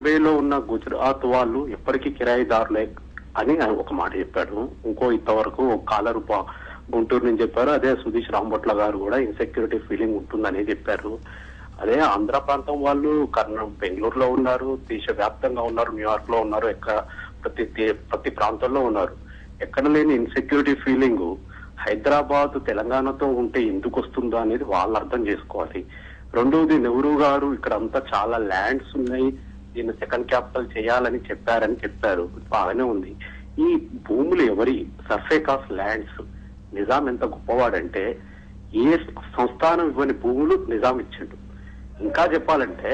వేలో ఉన్న గుజరాత్ వాళ్ళు ఎప్పటికీ కిరాయిదారులే అని ఆయన ఒక మాట చెప్పాడు. ఇంతవరకు కాలరు గుంటూరు నుంచి చెప్పారు. అదే సుధీష్ రాంబొట్ల గారు కూడా ఇన్సెక్యూరిటీ ఫీలింగ్ ఉంటుందని చెప్పారు. అదే ఆంధ్ర ప్రాంతం వాళ్ళు బెంగళూరులో ఉన్నారు, దేశవ్యాప్తంగా ఉన్నారు, న్యూయార్క్ లో ఉన్నారు, ప్రతి ప్రాంతంలో ఉన్నారు. ఎక్కడ లేని ఇన్సెక్యూరిటీ ఫీలింగ్ హైదరాబాద్ తెలంగాణతో ఉంటే ఎందుకు వస్తుందో అనేది వాళ్ళు అర్థం చేసుకోవాలి. రెండవది, నెహ్రూ గారు ఇక్కడ అంతా చాలా ల్యాండ్స్ ఉన్నాయి, దీన్ని సెకండ్ క్యాపిటల్ చేయాలని చెప్పారు. బాగానే ఉంది. ఈ భూములు ఎవరి? Surface of lands. నిజాం ఎంత గొప్పవాడంటే ఏ సంస్థానం ఇవ్వని భూములు నిజాం ఇచ్చిండు. ఇంకా చెప్పాలంటే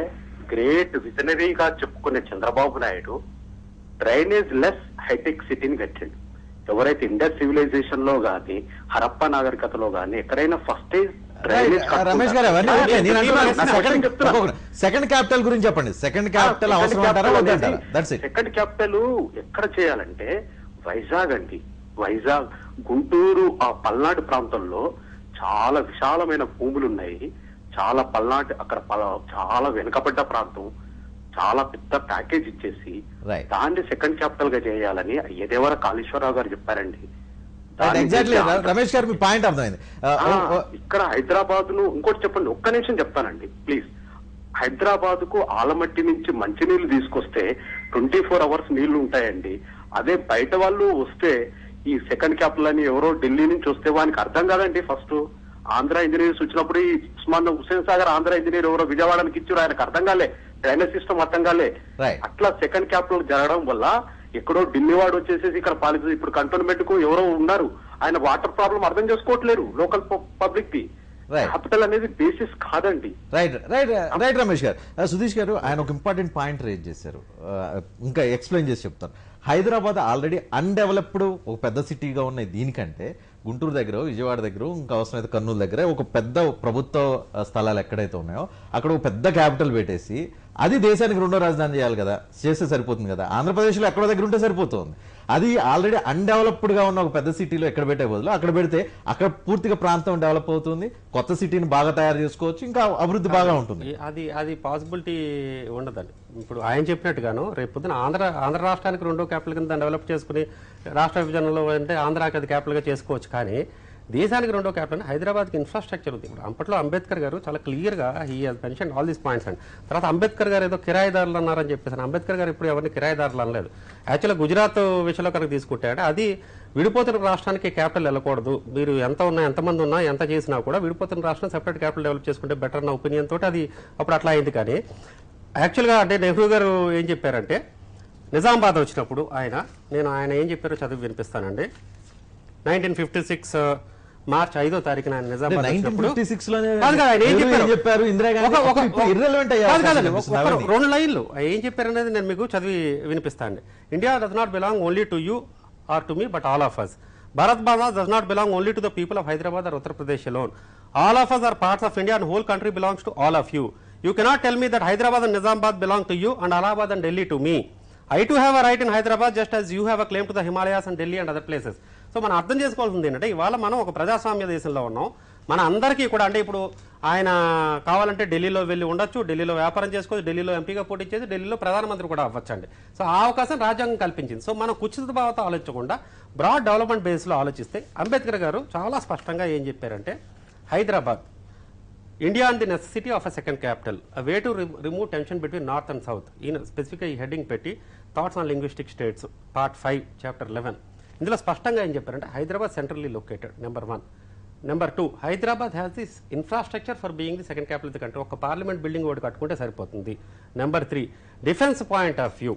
గ్రేట్ విజనరీగా చెప్పుకునే Chandrababu Naidu drainage less hi-tech సిటీని కట్టిండు. ఎవరైతే ఇండస్ సివిలైజేషన్ లో గానీ, హరప్ప నాగరికతలో గానీ ఎక్కడైనా ఫస్ట్ రమేష్ గారు సెకండ్ క్యాపిటల్ గురించి చెప్పండి. సెకండ్ క్యాపిటల్ సెకండ్ క్యాపిటల్ ఎక్కడ చేయాలంటే వైజాగ్ అండి. వైజాగ్, గుంటూరు, ఆ పల్నాడు ప్రాంతంలో చాలా విశాలమైన భూములు ఉన్నాయి. చాలా పల్నాడు అక్కడ చాలా వెనుకబడ్డ ప్రాంతం. చాలా పెద్ద ప్యాకేజ్ ఇచ్చేసి దాన్ని సెకండ్ క్యాపిటల్ గా చేయాలని అయ్యదేవర కాళేశ్వరరావు గారు చెప్పారండి. రమేష్ గారు మీ పాయింట్ అర్థమైంది. ఇక్కడ హైదరాబాద్ ను ఇంకోటి చెప్పండి, ఒక్క నిమిషం చెప్తానండి ప్లీజ్. హైదరాబాద్ కు ఆలమట్టి నుంచి మంచినీళ్లు తీసుకొస్తే 24 hours నీళ్లు ఉంటాయండి. అదే బయట వాళ్ళు వస్తే ఈ సెకండ్ క్యాపిటల్ అని ఎవరో ఢిల్లీ నుంచి వస్తే వానికి అర్థం కాదండి. ఫస్ట్ ఆంధ్ర ఇంజనీర్స్ వచ్చినప్పుడు ఈ ఉస్మాన్ హుస్సేన్ సాగర్ ఆంధ్ర ఇంజనీర్ ఎవరో విజయవాడకి ఇచ్చారు, ఆయనకు అర్థం కాలే, డ్రైనేజ్ సిస్టమ్ అర్థం కాలే. అట్లా సెకండ్ క్యాపిటల్ జరగడం వల్ల ఎక్కడో ఢిల్లీ వాడు వచ్చేసేసి ఇక్కడ పాలించి ఇప్పుడు కంటోన్మెంట్ కు ఎవరో ఉన్నారు, ఆయన వాటర్ ప్రాబ్లం అర్థం చేసుకోవట్లేరు లోకల్ పబ్లిక్ ది. క్యాపిటల్ అనేది బేసిస్ కాదండి. రైట్ రమేష్ గారు. సుధీష్ గారు ఆయన ఒక ఇంపార్టెంట్ పాయింట్ రేజ్ చేశారు, ఇంకా ఎక్స్ప్లెయిన్ చేసి చెప్తాను. హైదరాబాద్ ఆల్రెడీ అన్డెవలప్డ్ ఒక పెద్ద సిటీగా ఉన్నాయి. దీనికంటే గుంటూరు దగ్గర, విజయవాడ దగ్గర, ఇంకా అవసరమైతే కర్నూలు దగ్గర ఒక పెద్ద ప్రభుత్వ స్థలాలు ఎక్కడైతే ఉన్నాయో అక్కడ ఒక పెద్ద క్యాపిటల్ పెట్టేసి అది దేశానికి రెండో రాజధాని చేయాలి కదా, చేస్తే సరిపోతుంది కదా. ఆంధ్రప్రదేశ్లో ఎక్కడో దగ్గర ఉంటే సరిపోతుంది. అది ఆల్రెడీ అన్డెవలప్డ్ గా ఉన్న ఒక పెద్ద సిటీలో ఎక్కడ పెట్టే బదులు అక్కడ పెడితే అక్కడ పూర్తిగా ప్రాంతం డెవలప్ అవుతుంది, కొత్త సిటీని బాగా తయారు చేసుకోవచ్చు, ఇంకా అభివృద్ధి బాగా ఉంటుంది. అది పాసిబిలిటీ ఉండదండి. ఇప్పుడు ఆయన చెప్పినట్టుగాను రేపు పొద్దున ఆంధ్ర రాష్ట్రానికి రెండో క్యాపిటల్ కింద డెవలప్ చేసుకుని రాష్ట్ర విభజనలో అంటే ఆంధ్రాకి అది క్యాపిటల్ గా చేసుకోవచ్చు. కానీ దేశానికి రెండో క్యాపిటల్ హైదరాబాద్కి ఇన్ఫ్రాస్ట్రక్చర్ ఉంది. ఇప్పుడు అప్పట్లో అంబేద్కర్ గారు చాలా క్లియర్గా he has mention all these points and తర్వాత అంబేద్కర్ గారు ఏదో కిరాయిదారులు అన్నారని చెప్పేసి అంబేద్కర్ గారు ఇప్పుడు ఎవరిని కిరాయిదారులు అనలేదు. యాక్చువల్గా గుజరాత్ విషయంలో కనుక తీసుకుంటే అది విడిపోతున్న రాష్ట్రానికి క్యాపిటల్ వెళ్ళకూడదు, మీరు ఎంతమంది ఉన్నా ఎంత చేసినా కూడా విడిపోతున్న రాష్ట్రం సెపరేట్ క్యాపిటల్ డెవలప్ చేసుకుంటే బెటర్ అన్న ఒపీనియన్ తోటి అది అప్పుడు అట్లా అయింది. కానీ యాక్చువల్గా అంటే నెహ్రూ గారు ఏం చెప్పారంటే నిజామాబాద్ వచ్చినప్పుడు ఆయన ఏం చెప్పారో చదివి వినిపిస్తానండి. 1956 మార్చ్ 5వ తారీఖున ఆయన నిజామాబాద్ వచ్చినప్పుడు 2 లైన్లు ఏం చెప్పారనేది నేను మీకు చదివి వినిపిస్తాను. India does not belong only to you or to me but all of us. Bharat Bhaza does not belong only to the people of Hyderabad or Uttar Pradesh alone. All of us are parts of India and whole country belongs to all of you. You cannot tell me that Hyderabad and Nizamabad belong to you and Allahabad and Delhi to me. I too have a right in Hyderabad just as you have a claim to the Himalayas and Delhi and other places. So మనం అర్థం చేసుకోవాల్సింది ఏంటంటే ఇవాళ మనం ఒక ప్రజాస్వామ్య దేశంలో ఉన్నాం. మన అందరికీ కూడా అంటే ఇప్పుడు ఆయన కావాలంటే ఢిల్లీలో వెళ్ళి ఉండొచ్చు, ఢిల్లీలో వ్యాపారం చేసుకోవచ్చు, ఢిల్లీలో ఎంపీగా పోటీ చేసి ఢిల్లీలో ప్రధానమంత్రి కూడా అవ్వచ్చండి. సో ఆ అవకాశం రాజ్యాంగం కల్పించింది. సో మనం కుచిత భావంతో ఆలోచించకుండా బ్రాడ్ డెవలప్మెంట్ బేస్లో ఆలోచిస్తే అంబేద్కర్ గారు చాలా స్పష్టంగా ఏం చెప్పారంటే Hyderabad India and the necessity of a second capital, a way to remove tension between north and south. ఈయన స్పెసిఫిక్గా ఈ హెడ్డింగ్ పెట్టి thoughts on linguistic states part 5 chapter 11 ఇందులో స్పష్టంగా ఏం చెప్పారంటే Hyderabad centrally located number 1. Number 2, Hyderabad has this infrastructure for being the second capital the country. ఒక parliament building ఒకటి కట్టుకుంటే సరిపోతుంది. Number 3, defence point of view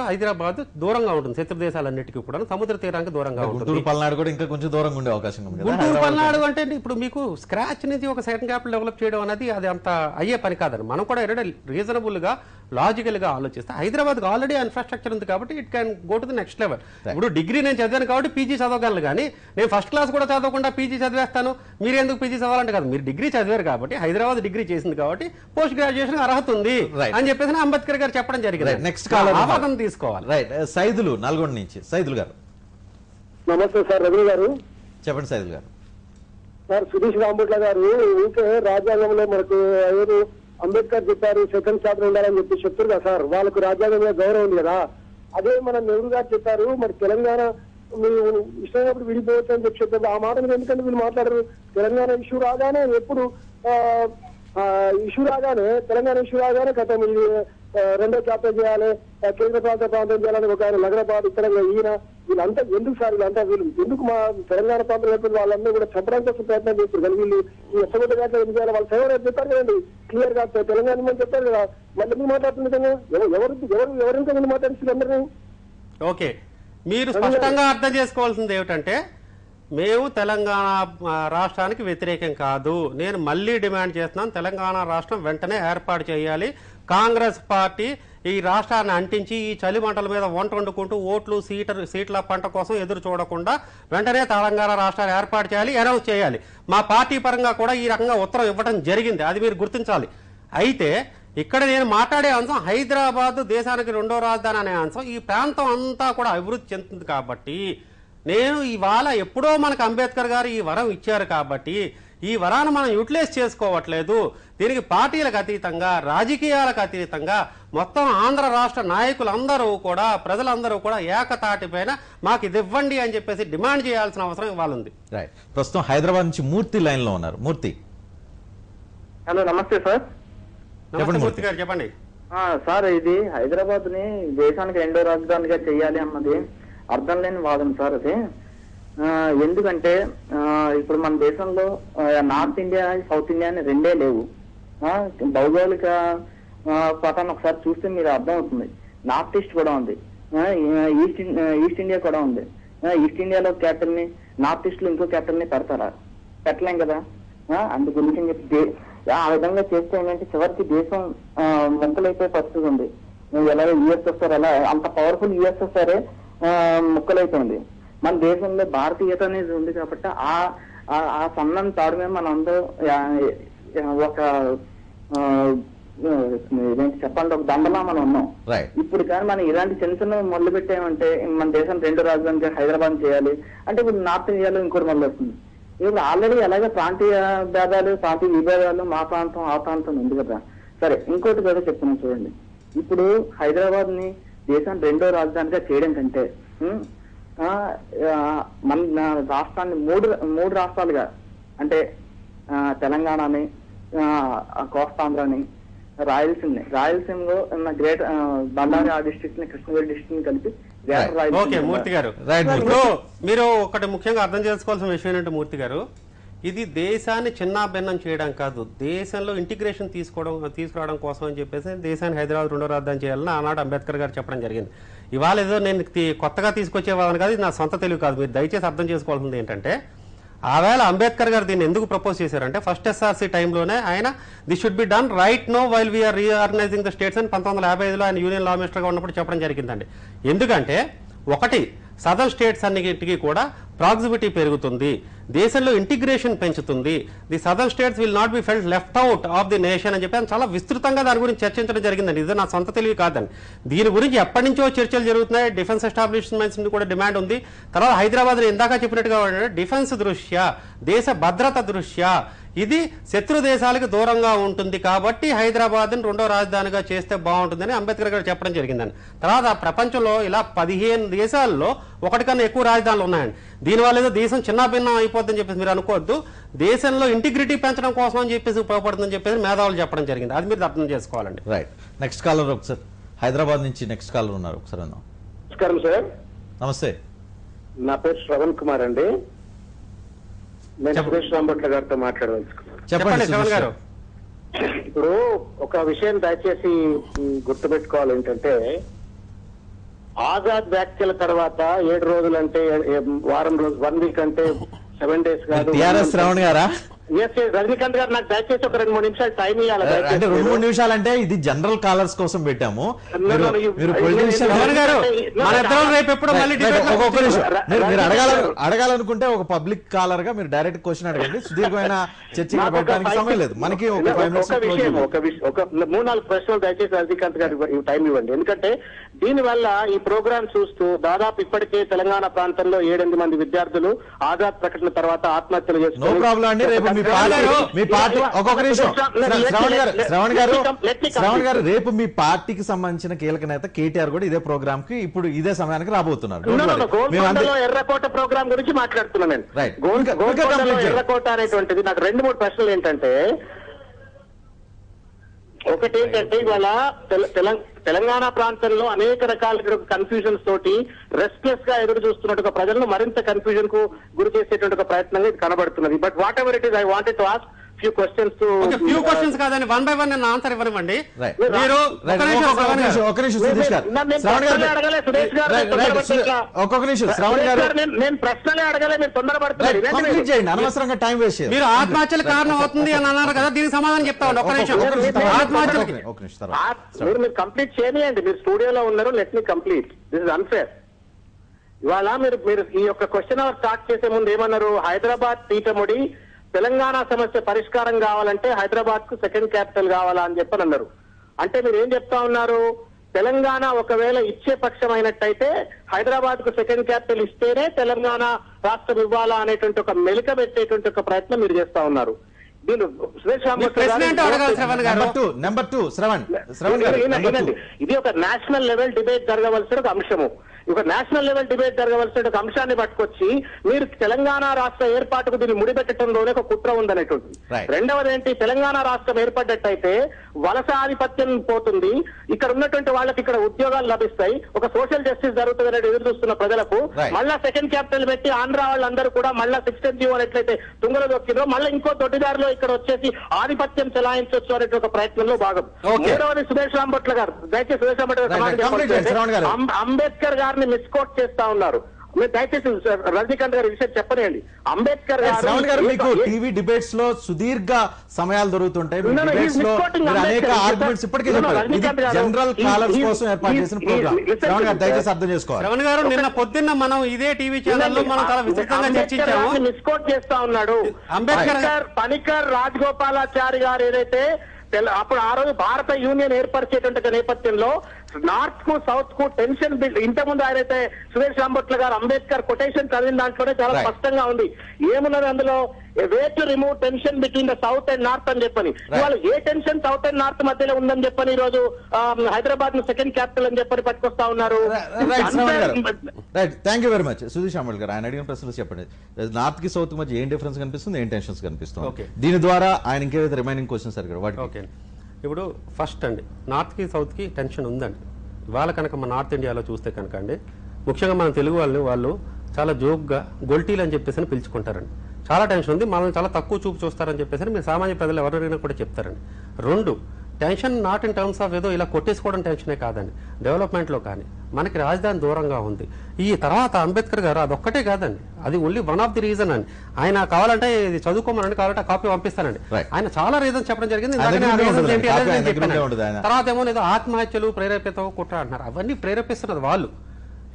Hyderabad దూరంగా ఉంటుంది శత్రు దేశాలన్నిటికీ కూడా, సముద్ర తీరానికి దూరంగా ఉంటుంది. గుంటూరు పల్నాడు కూడా ఇంకా కొంచెం దూరంగా ఉండే అవకాశం ఉంది. గుంటూరు పల్నాడు అంటే ఇప్పుడు మీకు స్క్రాచ్ అనేది ఒక సెకండ్ క్యాపిటల్ డెవలప్ చేయడం అనేది అది అంత అయ్యే పని కాదని మనం కూడా రీజనబుల్ గా లాజికల్ గా ఆలోచిస్తే హైదరాబాద్ ఆల్రెడీ ఇన్ఫ్రాస్ట్రక్చర్ ఉంది కాబట్టి it can go to the next level. ఇప్పుడు డిగ్రీ నేను చదివాను కాబట్టి పీజీ చదవగలను, కానీ నేను ఫస్ట్ క్లాస్ కూడా చదవకుండా పీజీ చదివేస్తాను, మీరు ఎందుకు పీజీ చదవాలంటే కాదు, మీరు డిగ్రీ చదివారు కాబట్టి హైదరాబాద్ డిగ్రీ చేసింది కాబట్టి పోస్ట్ గ్రాడ్యుయేషన్ అర్హత ఉంది అని చెప్పేసి అంబేద్కర్ గారు చెప్పడం జరిగింది. నెక్స్ట్ ఆవాదం తీసుకోవాలి. రైట్, సైదులు నల్గొండ నుంచి. సైదులు గారు నమస్తే సార్. రవి గారు చెప్పండి. సైదులు గారు. సార్ సుధీష్ రాంబొట్ల గారు ఊరికే రాజ్యాంగంలో మనకు అంబేద్కర్ చెప్పారు సెకండ్ చాప్టర్ ఉండాలని చెప్పి చెప్తారు కదా సార్, వాళ్ళకు రాజ్యాంగం మీద గౌరవం ఉంది కదా. అదే మన నెహ్రూ గారు చెప్పారు, మరి తెలంగాణ మీరు ఇష్టమైనప్పుడు విడిపోవచ్చు అని చెప్పి చెప్పారు. ఆ మాట మీద ఎందుకంటే వీళ్ళు మాట్లాడరు? తెలంగాణ ఇష్యూ రాగానే ఎప్పుడు తెలంగాణ ఇష్యూ రాగానే కథ మీరు రెండో చాప్టర్ చేయాలి, కేంద్ర ప్రాంతం చేయాలని ఒక ఆయన నగరపాటు ఇక్కడ ఈయన వీళ్ళంతా ఎందుకు సార్? వీళ్ళంతా వీళ్ళు ఎందుకు మా తెలంగాణ ప్రాంతం వాళ్ళందరూ కూడా చెప్పడానికి కోసం ప్రయత్నం చేస్తారు. కానీ వీళ్ళు ఈ ఎత్తగొట్ట గారు ఎందుకు చేయాలి? వాళ్ళు ఫేవర్ చెప్పారు కదండి, క్లియర్ గా తెలంగాణ మీద చెప్పారు కదా. వాళ్ళు ఎందుకు మాట్లాడుతుంది కదా? ఎవరింకా ముందు మాట్లాడుతుంది అందరినీ? ఓకే, మీరు స్పష్టంగా అర్థం చేసుకోవాల్సింది ఏమిటంటే, మేము తెలంగాణ రాష్ట్రానికి వ్యతిరేకం కాదు. నేను మళ్ళీ డిమాండ్ చేస్తున్నాను, తెలంగాణ రాష్ట్రం వెంటనే ఏర్పాటు చేయాలి. కాంగ్రెస్ పార్టీ ఈ రాష్ట్రాన్ని అంటించి ఈ చలి మంటల మీద వంట వండుకుంటూ ఓట్లు సీట్ల పంట కోసం ఎదురు చూడకుండా వెంటనే తెలంగాణ రాష్ట్రాన్ని ఏర్పాటు చేయాలి, అనౌన్స్ చేయాలి. మా పార్టీ పరంగా కూడా ఈ రకంగా ఉత్తరం ఇవ్వడం జరిగింది, అది మీరు గుర్తించాలి. అయితే ఇక్కడ నేను మాట్లాడే అంశం హైదరాబాద్ దేశానికి రెండో రాజధాని అనే అంశం. ఈ ప్రాంతం అంతా కూడా అభివృద్ధి చెందుతుంది కాబట్టి నేను ఇవాళ ఎప్పుడో మనకు అంబేద్కర్ గారు ఈ వరం ఇచ్చారు కాబట్టి ఈ వరాన్ని మనం యూటిలైజ్ చేసుకోవట్లేదు. దీనికి పార్టీలకు అతీతంగా, రాజకీయాలకు అతీతంగా మొత్తం ఆంధ్ర రాష్ట్ర నాయకులందరూ కూడా, ప్రజలందరూ కూడా ఏకతాటి పైన మాకు ఇది ఇవ్వండి అని చెప్పేసి డిమాండ్ చేయాల్సిన అవసరం ఇవాళ ఉంది. రైట్, ప్రస్తుతం హైదరాబాద్ నుంచి మూర్తి లైన్ లో ఉన్నారు. మూర్తి. హలో, నమస్తే సార్. మూర్తి గారు చెప్పండి. సార్, ఇది హైదరాబాద్ ని దేశానికి రెండో రాజధానిగా చేయాలి అన్నది అర్థం లేని వాదన సార్. అది ఎందుకంటే ఇప్పుడు మన దేశంలో నార్త్ ఇండియా, సౌత్ ఇండియా అని రెండే లేవు. భౌగోళిక పటాన్ని ఒకసారి చూస్తే మీరు అర్థం అవుతుంది. నార్త్ ఈస్ట్ కూడా ఉంది, ఈస్ట్ ఇండియా కూడా ఉంది. ఈస్ట్ ఇండియాలో క్యాపిటల్ ని, నార్త్ ఈస్ట్ లో ఇంకో క్యాపిటల్ ని పెడతారా? పెట్టలేం కదా. అందు గురించి చెప్పి ఆ విధంగా చేస్తే ఏంటంటే చివరికి దేశం ముక్కలైపోయే పరిస్థితి ఉంది. ఎలాగో యుఎస్ఎస్ఆర్ అలా అంత పవర్ఫుల్ యుఎస్ఎస్ఆర్ ముక్కలైపోయింది. మన దేశంలో భారతీయత అనేది ఉంది కాబట్టి ఆ సన్నం తాడు మీద మనం అందరూ ఒక చెప్పండి ఒక దండలా మనం ఉన్నాం. ఇప్పుడు కానీ మనం ఇలాంటి చిన్న చిన్న మొదలు పెట్టామంటే మన దేశం రెండు రాజధానిగా హైదరాబాద్ చేయాలి అంటే ఇప్పుడు నార్త్ ఇండియాలో ఇంకోటి మొదలు వస్తుంది. ఇప్పుడు ఆల్రెడీ అలాగే ప్రాంతీయ భేదాలు, ప్రాంతీయ విభేదాలు, మా ప్రాంతం ఆ ప్రాంతం ఉంది కదా. సరే, ఇంకోటి కూడా చెప్తున్నాను చూడండి. ఇప్పుడు హైదరాబాద్ ని దేశాన్ని రెండో రాజధానిగా చేయడం కంటే మన రాష్ట్రాన్ని మూడు రాష్ట్రాలుగా అంటే తెలంగాణని, కోస్తాంధ్రని, రాయలసీమలో ఉన్న గ్రేటర్ బళ్ళారి డిస్ట్రిక్ట్ ని, కృష్ణగిరి డిస్ట్రిక్ట్ ని కలిపి ఓకే మూర్తి గారు, మీరు ఒకటి ముఖ్యంగా అర్థం చేసుకోవాల్సిన విషయం ఏంటంటే మూర్తి గారు, ఇది దేశాన్ని చిన్నాభిన్నం చేయడం కాదు, దేశంలో ఇంటిగ్రేషన్ తీసుకురావడం కోసం అని చెప్పేసి దేశాన్ని హైదరాబాద్ రెండో రాజధాని చేయాలని ఆనాడు అంబేద్కర్ గారు చెప్పడం జరిగింది. ఇవాళ ఏదో నేను కొత్తగా తీసుకొచ్చేవాళ్ళని కాదు, ఇది నా సొంత తెలివి కాదు. మీరు దయచేసి అర్థం చేసుకోవాల్సింది ఏంటంటే, ఆవేళ అంబేద్కర్ గారు దీన్ని ఎందుకు ప్రపోజ్ చేశారంటే, ఫస్ట్ ఎస్ఆర్సీ టైంలోనే ఆయన this should be done right now while we are reorganising the states అని 1955లో ఆయన యూనియన్ లా మినిస్టర్గా ఉన్నప్పుడు చెప్పడం జరిగిందండి. ఎందుకంటే ఒకటి, సదర్న్ స్టేట్స్ అన్నిటికీ కూడా ప్రాక్సిమిటీ పెరుగుతుంది, దేశంలో ఇంటిగ్రేషన్ పెంచుతుంది, the southern states will not be felt left out of the nation అని చెప్పి చాలా విస్తృతంగా దాని గురించి చర్చించడం జరిగిందండి. ఇది నా సొంత తెలివి కాదండి. దీని గురించి ఎప్పటి నుంచో చర్చలు జరుగుతున్నాయి. డిఫెన్స్ ఎస్టాబ్లిష్మెంట్స్ కూడా డిమాండ్ ఉంది. తర్వాత హైదరాబాద్ ఇందాక చెప్పినట్టుగా డిఫెన్స్ దృష్ట్యా, దేశ భద్రత దృష్ట్యా ఇది శత్రు దేశాలకు దూరంగా ఉంటుంది కాబట్టి హైదరాబాద్ ని రెండో రాజధానిగా చేస్తే బాగుంటుందని అంబేద్కర్ గారు చెప్పడం జరిగిందండి. తర్వాత ప్రపంచంలో ఇలా 15 దేశాల్లో ఒకటి కన్నా ఎక్కువ రాజధానులు ఉన్నాయండి. దీనివల్ల ఏదో దేశం చిన్నభిన్నం అయిపోద్దని చెప్పేసి మీరు అనుకోవద్దు. దేశంలో ఇంటిగ్రిటీ పెంచడం కోసం అని చెప్పేసి ఉపయోగపడుతుందని చెప్పేసి మేధావులు చెప్పడం జరిగింది. అది మీరు అర్థం చేసుకోవాలండి. రైట్, నెక్స్ట్ కాలర్ ఒకసారి హైదరాబాద్ నుంచి నెక్స్ట్ కాలర్ ఉన్నారు, ఒకసారి అన్నాం. నమస్కారం సార్. నమస్తే, నా పేరు శ్రవణ్ కుమార్ అండి. నేను సురేష్ రాంభట్ల గారితో మాట్లాడదలుచుకున్నాను. చెప్పండి శ్రవణ్ గారు. ఇప్పుడు ఒక విషయం దయచేసి గుర్తుపెట్టుకోవాలి ఏంటంటే, ఆజాద్ వ్యాఖ్యల తర్వాత 7 రోజులు అంటే వారం రోజు 1 వీక్ అంటే 7 days కాదు. టిఆర్ఎస్ శ్రవణ్ గారా? రజనీకాంత్ గారు నాకు దయచేసి ఒక 2-3 నిమిషాలు టైం ఇవ్వాలి. అంటే 2-3 నిమిషాలు అంటే ఇది జనరల్ కాలర్స్ కోసం పెట్టాము. మీరు పొలిటీషియన్ అడగాలనుకుంటే ఒక పబ్లిక్ కాలర్ గా మీరు డైరెక్ట్ క్వశ్చన్ అడగండి. సుదీర్ఘమైన చర్చ పెట్టడానికి సమయం లేదు మనకి. ఒక 3-4 ప్రశ్నలు దయచేసి రజనీకాంత్ గారు టైం ఇవ్వండి. ఎందుకంటే దీనివల్ల ఈ ప్రోగ్రామ్ చూస్తూ దాదాపు ఇప్పటికే తెలంగాణ ప్రాంతంలో 7-8 మంది విద్యార్థులు ఆజాద్ ప్రకటన తర్వాత ఆత్మహత్యలు చేసుకున్నారు. నో ప్రాబ్లం అండి, రేపు ఒక్కొక్క నిమిషం శ్రవణ్ గారు రేపు మీ పార్టీకి సంబంధించిన కీలక నేత కేటీఆర్ కూడా ఇదే ప్రోగ్రామ్ కి ఇప్పుడు ఇదే సమయానికి రాబోతున్నారు. ఎర్రకోట ప్రోగ్రామ్ గురించి మాట్లాడుతున్నాను నేను. ఎర్రకోట అనేటువంటిది నాకు 2-3 ప్రశ్నలు ఏంటంటే, ఒకటి ఏంటంటే ఇవాళ తెలంగాణ ప్రాంతంలో అనేక రకాల కన్ఫ్యూజన్స్ తోటి రెస్ట్లెస్ గా ఎదురు చూస్తున్నట్టుగా ప్రజలను మరింత కన్ఫ్యూజన్ కు గురి చేసేటువంటి ప్రయత్నంగా ఇది కనబడుతున్నది. But what ever it is, I wanted to ask few questions కాదని 1 by 1 నేను ఆన్సర్ ఇవ్వనివ్వండి. మీరు నేను ప్రశ్నలే అడగలే, మీరు తొందరపడుతున్నారు. అనవసరంగా టైం వేస్ట్. మీరు ఆత్మహత్యల కారణం అవుతుంది అని అన్నారు కదా, దీనికి సమాధానం చెప్తా ఉండి. ఒక్క నిమిషం మీరు కంప్లీట్ చేయనియండి. మీరు స్టూడియోలో ఉన్నారు, let me complete. This is unfair. ఇవాళ మీరు ఈ యొక్క క్వశ్చన్ అవర్ స్టార్ట్ చేసే ముందు ఏమన్నారు, హైదరాబాద్ పీఠముడి తెలంగాణ సమస్య పరిష్కారం కావాలంటే హైదరాబాద్ కు సెకండ్ క్యాపిటల్ కావాలా అని చెప్పని అన్నారు. అంటే మీరు ఏం చెప్తా ఉన్నారు, తెలంగాణ ఒకవేళ ఇచ్చే పక్షం అయినట్టయితే హైదరాబాద్ కు సెకండ్ క్యాపిటల్ ఇస్తేనే తెలంగాణ రాష్ట్రం ఇవ్వాలా అనేటువంటి ఒక మెలిక పెట్టేటువంటి ఒక ప్రయత్నం మీరు చేస్తా ఉన్నారు. దీని ఇది ఒక నేషనల్ లెవెల్ డిబేట్ జరగవలసిన ఒక అంశము. ఒక నేషనల్ లెవెల్ డిబేట్ జరగవలసిన ఒక అంశాన్ని పట్టుకొచ్చి మీరు తెలంగాణ రాష్ట్ర ఏర్పాటుకు దీన్ని ముడిపెట్టడంలోనే ఒక కుట్ర ఉందనేటువంటిది. రెండవది ఏంటి, తెలంగాణ రాష్ట్రం ఏర్పడ్డట్టయితే వలస ఆధిపత్యం పోతుంది, ఇక్కడ ఉన్నటువంటి వాళ్ళకి ఇక్కడ ఉద్యోగాలు లభిస్తాయి, ఒక సోషల్ జస్టిస్ జరుగుతుంది అనేది ఎదురు చూస్తున్న ప్రజలకు మళ్ళా సెకండ్ క్యాపిటల్ పెట్టి ఆంధ్ర వాళ్ళందరూ కూడా మళ్ళా 16th జీవో ఎట్లయితే తుంగలో దొక్కిందో మళ్ళీ ఇంకో దొడ్డిదారిలో ఇక్కడ వచ్చేసి ఆధిపత్యం చెలాయించవచ్చు అనే ఒక ప్రయత్నంలో భాగం. మూడవది సురేష్ రాంభట్ల గారు, దయచేసి సురేష్ రాంభట్ల గారు అంబేద్కర్ గారిని మిస్కోట్ చేస్తా ఉన్నారు. మీరు దయచేసి రజనీకాంత్ గారి విషయం చెప్పనేయండి. అంబేద్కర్ గారు మీకు టీవీ డిబేట్స్ లో సుదీర్ఘ సమయాలు దొరుకుతుంటాయి. అనేక ఆర్గ్యుమెంట్స్ ఇప్పటికే జనరల్ కాలర్స్ కోసం ఏర్పాటు చేసిన ప్రోగ్రామ్. శ్రవణ్ గారు దయచేసి అర్థం చేసుకోవాలి. శ్రవణ్ గారు నిన్న పొద్దున్న మనం ఇదే టీవీ ఛానల్లో మనం చాలా విస్తృతంగా చర్చించాము. మిస్కోట్ చేస్తా ఉన్నాడు అంబేద్కర్. పనికర్ రాజగోపాలాచారి గారు ఏదైతే అప్పుడు ఆ రోజు భారత యూనియన్ ఏర్పరిచేటువంటి నేపథ్యంలో నార్త్ కు సౌత్ కు టెన్షన్ ఇంతకుముందు ఆయనైతే సురేష్ రాంభట్ల గారు అంబేద్కర్ కొటేషన్ చదివిన దాంట్లోనే చాలా స్పష్టంగా ఉంది. ఏమున్నది అందులో, way to remove tension between the south and north అని చెప్పని. ఇవాళ ఏ టెన్షన్ సౌత్ అండ్ నార్త్ మధ్యలో ఉందని చెప్పని ఈ రోజు హైదరాబాద్ ను సెకండ్ క్యాపిటల్ అని చెప్పని పట్టుకొస్తా ఉన్నారు. Thank you very much. Sudheesh Rambhat garu ఆయన అడిగిన ప్రశ్నలు చెప్పండి. నార్త్ కి సౌత్ మధ్య ఏం డిఫరెన్స్ కనిపిస్తుంది, ఏం టెన్షన్స్ కనిపిస్తుంది, దీని ద్వారా ఆయన ఇంకేదైతే రిమైనింగ్ క్వశ్చన్స్ అడిగారు వాటికి. ఇప్పుడు ఫస్ట్ అండి, నార్త్కి సౌత్కి టెన్షన్ ఉందండి. ఇవాళ కనుక మన నార్త్ ఇండియాలో చూస్తే కనుక అండి, ముఖ్యంగా మన తెలుగు వాళ్ళు చాలా జోక్గా గొల్టీలు అని చెప్పేసి పిలుచుకుంటారండి. చాలా టెన్షన్ ఉంది, మనల్ని చాలా తక్కువ చూపు చూస్తారని చెప్పేసి మీరు సామాన్య ప్రజలు ఎవరైనా కూడా చెప్తారండి. 2, tension not in terms of ఏదో ఇలా కొట్టేసుకోవడం టెన్షనే కాదండి, డెవలప్మెంట్లో కానీ మనకి రాజధాని దూరంగా ఉంది. ఈ తర్వాత అంబేద్కర్ గారు అదొక్కటే కాదండి, అది only one of the reason అండి. ఆయన కావాలంటే ఇది చదువుకోమనండి, కావాలంటే కాపీ పంపిస్తానండి. ఆయన చాలా రీజన్స్ చెప్పడం జరిగింది. తర్వాత ఏమో ఏదో ఆత్మహత్యలు ప్రేరేపితం కుట్ర అంటున్నారు. అవన్నీ ప్రేరేపిస్తున్నది వాళ్ళు.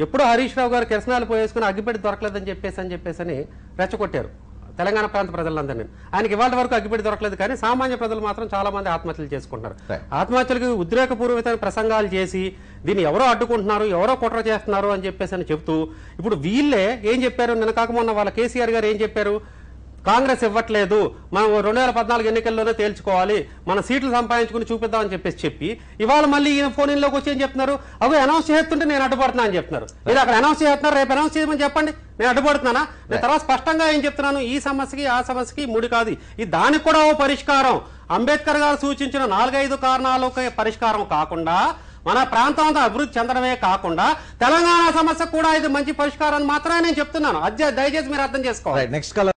ఎప్పుడో హరీష్ రావు గారు కిరసనాలు పోయేసుకుని అగ్గిపెట్టి దొరకలేదని చెప్పేసి రెచ్చగొట్టారు తెలంగాణ ప్రాంత ప్రజలందరినీ. ఆయనకి ఇవాళ వరకు అగ్గిపెట్టి దొరకలేదు, కానీ సామాన్య ప్రజలు మాత్రం చాలా మంది ఆత్మహత్యలు చేసుకుంటున్నారు. ఆత్మహత్యలకు ఉద్రేకపూర్వకమైన ప్రసంగాలు చేసి దీన్ని ఎవరో అడ్డుకుంటున్నారు, ఎవరో కుట్ర చేస్తున్నారు అని చెప్పేసి చెప్తూ ఇప్పుడు వీళ్ళే ఏం చెప్పారు, నిన్న కాక మొన్న వాళ్ళ కేసీఆర్ గారు ఏం చెప్పారు, కాంగ్రెస్ ఇవ్వట్లేదు, మనం 2014 ఎన్నికల్లోనే తేల్చుకోవాలి, మన సీట్లు సంపాదించుకుని చూపిద్దామని చెప్పి ఇవాళ మళ్ళీ ఈయన ఫోన్ ఇన్లోకి వచ్చి ఏం చెప్తున్నారు, అవి అనౌన్స్ చేస్తుంటే నేను అడ్డుపడుతున్నా అని చెప్తున్నారు. మీరు అక్కడ అనౌన్స్ చేస్తున్నారు, రేపు అనౌన్స్ చేయమని చెప్పండి, నేను అడ్డుపడుతున్నానా? నేను తర్వాత స్పష్టంగా ఏం చెప్తున్నాను, ఈ సమస్యకి ఆ సమస్యకి ముడి కాదు, ఇది దానికి కూడా ఓ పరిష్కారం. అంబేద్కర్ గారు సూచించిన 4-5 కారణాలకు పరిష్కారం కాకుండా మన ప్రాంతం అంతా అభివృద్ధి చెందడమే కాకుండా తెలంగాణ సమస్య కూడా ఇది మంచి పరిష్కారం మాత్రమే నేను చెప్తున్నాను. దయచేసి మీరు అర్థం చేసుకోవాలి. నెక్స్ట్